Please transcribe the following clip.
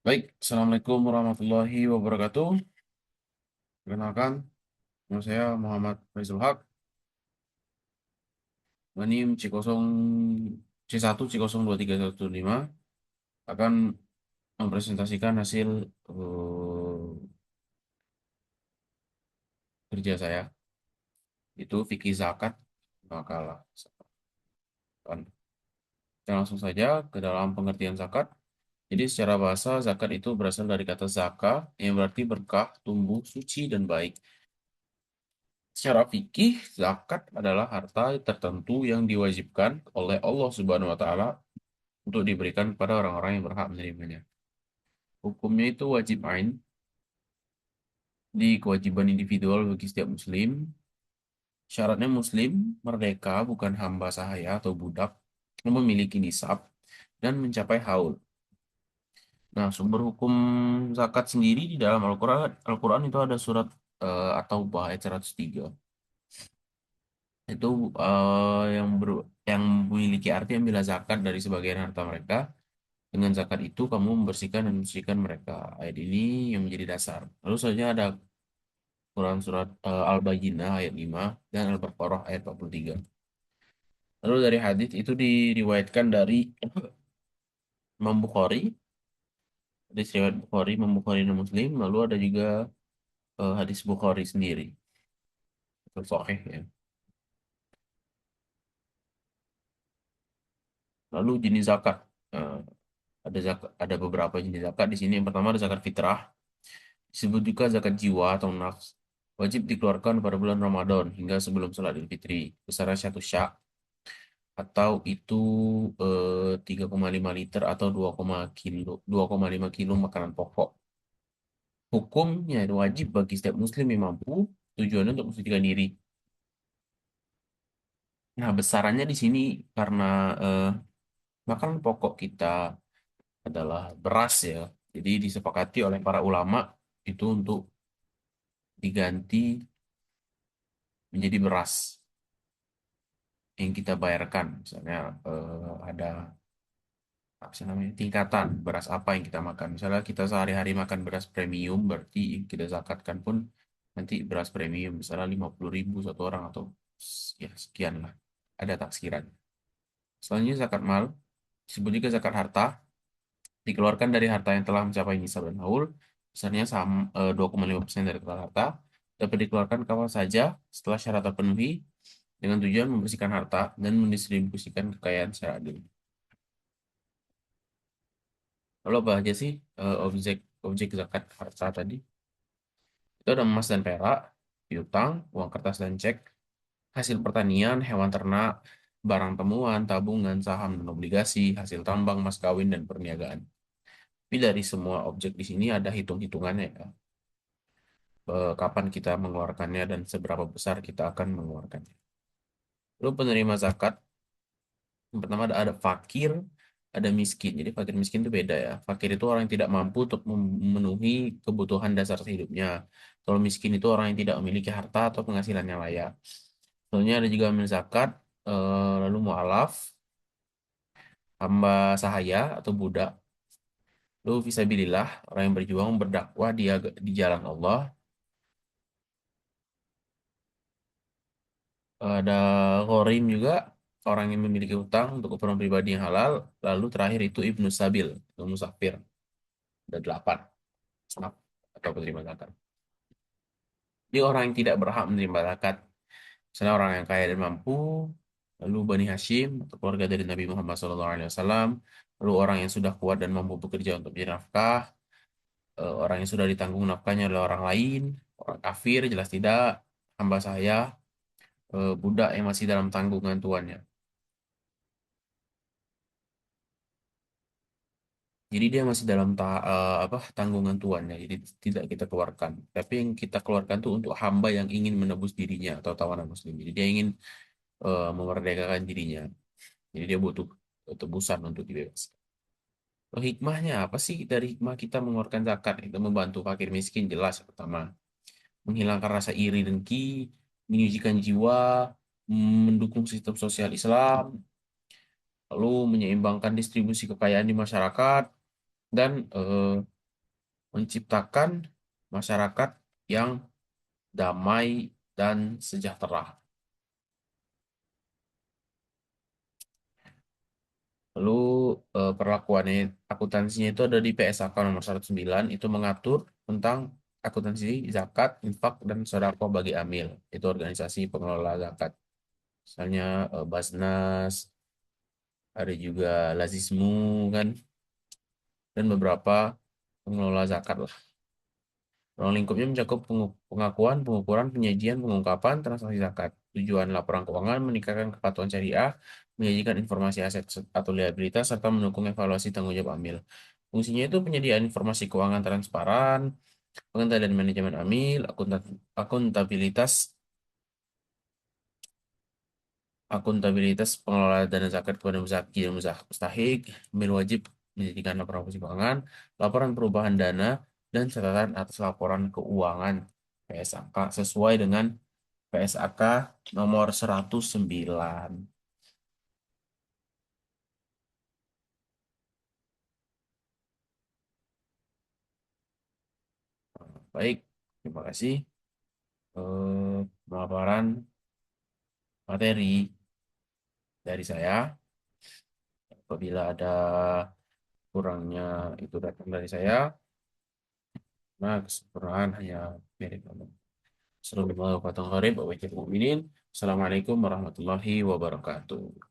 Baik, Assalamualaikum warahmatullahi wabarakatuh. Perkenalkan, nama saya Muhammad Faizul Haq. Ini C1 C023115 akan mempresentasikan hasil kerja saya, itu fikih zakat makalah. Kita langsung saja ke dalam pengertian zakat. Jadi secara bahasa zakat itu berasal dari kata zaka yang berarti berkah, tumbuh, suci, dan baik. Secara fikih, zakat adalah harta tertentu yang diwajibkan oleh Allah Subhanahu wa taala untuk diberikan kepada orang-orang yang berhak menerimanya. Hukumnya itu wajib ain, di kewajiban individual bagi setiap muslim. Syaratnya muslim merdeka, bukan hamba sahaya atau budak, memiliki nisab dan mencapai haul. Nah, sumber hukum zakat sendiri di dalam Al-Quran itu ada surat atau ayat 103. Itu yang memiliki arti ambillah zakat dari sebagian harta mereka. Dengan zakat itu kamu membersihkan dan mensucikan mereka. Ayat ini yang menjadi dasar. Lalu selanjutnya ada Quran surat Al-Bayyinah ayat 5 dan Al-Baqarah ayat 43. Lalu dari hadis itu diriwayatkan dari Imam Bukhari, hadis riwayat Bukhari, Imam Bukhari dan Muslim. Lalu ada juga hadis Bukhari sendiri, itu sahih ya. Lalu jenis zakat. Eh, ada beberapa jenis zakat di sini. Yang pertama ada zakat fitrah, disebut juga zakat jiwa atau nafs. Wajib dikeluarkan pada bulan Ramadan hingga sebelum sholat Idul Fitri. Besarnya 1 sya' atau itu 3,5 liter atau 2,5 kilo makanan pokok. Hukumnya itu wajib bagi setiap muslim yang mampu, tujuannya untuk mensucikan diri. Nah, besarannya di sini karena eh, makanan pokok kita adalah beras ya. Jadi disepakati oleh para ulama itu untuk diganti menjadi beras yang kita bayarkan. Misalnya ada apa sih namanya, tingkatan beras apa yang kita makan. Misalnya kita sehari-hari makan beras premium, berarti yang kita zakatkan pun nanti beras premium. Misalnya 50.000 satu orang atau ya sekian lah. Ada taksiran. Selanjutnya zakat mal, disebut juga zakat harta, dikeluarkan dari harta yang telah mencapai nisab dan haul. Besarnya 2,5% dari total harta. Dapat dikeluarkan kapan saja setelah syarat terpenuhi dengan tujuan membersihkan harta dan mendistribusikan kekayaan secara adil. Lalu apa aja sih objek objek zakat harta tadi? Itu ada emas dan perak, piutang, uang kertas dan cek, hasil pertanian, hewan ternak, barang temuan, tabungan, saham dan obligasi, hasil tambang, mas kawin dan perniagaan. Tapi dari semua objek di sini ada hitung-hitungannya ya. Kapan kita mengeluarkannya dan seberapa besar kita akan mengeluarkannya. Lalu penerima zakat, yang pertama ada fakir, ada miskin. Jadi fakir miskin itu beda ya. Fakir itu orang yang tidak mampu untuk memenuhi kebutuhan dasar hidupnya. Kalau miskin itu orang yang tidak memiliki harta atau penghasilan yang layak. Soalnya ada juga amil zakat, lalu mu'alaf, hamba sahaya atau budak. Lalu fisabilillah, orang yang berjuang berdakwah di jalan Allah. Ada ghorim juga, orang yang memiliki utang untuk keperluan pribadi yang halal. Lalu terakhir itu ibnu sabil, atau musafir. Ada 8. Snap atau penerima zakat. Dia orang yang tidak berhak menerima zakat. Misalnya orang yang kaya dan mampu, lalu Bani Hashim atau keluarga dari Nabi Muhammad SAW, lalu orang yang sudah kuat dan mampu bekerja untuk mencari nafkah, orang yang sudah ditanggung nafkahnya oleh orang lain, orang kafir jelas tidak, hamba sahaya, budak yang masih dalam tanggungan tuannya. Jadi dia masih dalam apa tanggungan tuannya, jadi tidak kita keluarkan. Tapi yang kita keluarkan tuh untuk hamba yang ingin menebus dirinya atau tawanan muslim. Jadi dia ingin memerdekakan dirinya. Jadi dia butuh tebusan untuk dibebaskan. Hikmahnya apa sih dari hikmah kita mengeluarkan zakat? Itu membantu fakir miskin jelas yang pertama. Menghilangkan rasa iri dengki, menyucikan jiwa, mendukung sistem sosial Islam, lalu menyeimbangkan distribusi kekayaan di masyarakat, dan menciptakan masyarakat yang damai dan sejahtera. Lalu perlakuannya akuntansinya itu ada di PSAK nomor 109 itu mengatur tentang akuntansi zakat, infak, dan sedekah bagi amil. Itu organisasi pengelola zakat. Misalnya Basnas, ada juga Lazismu kan, dan beberapa pengelola zakat lah. Ruang lingkupnya mencakup pengakuan, pengukuran, penyajian, pengungkapan, transaksi zakat. Tujuan laporan keuangan meningkatkan kepatuhan syariah, menyajikan informasi aset atau liabilitas, serta mendukung evaluasi tanggung jawab amil. Fungsinya itu penyediaan informasi keuangan transparan, pengendalian manajemen amil, akuntabilitas, akuntabilitas pengelola dana zakat kepada muzaki dan mustahik, amil wajib menjadikan laporan fungsi keuangan, laporan perubahan dana, dan catatan atas laporan keuangan PSAK sesuai dengan PSAK nomor 109. Baik, terima kasih. Pemaparan materi dari saya. Apabila ada kurangnya itu datang dari saya, nah kesempurnaan hanya milik Allah. Assalamualaikum warahmatullahi wabarakatuh. Assalamualaikum warahmatullahi wabarakatuh.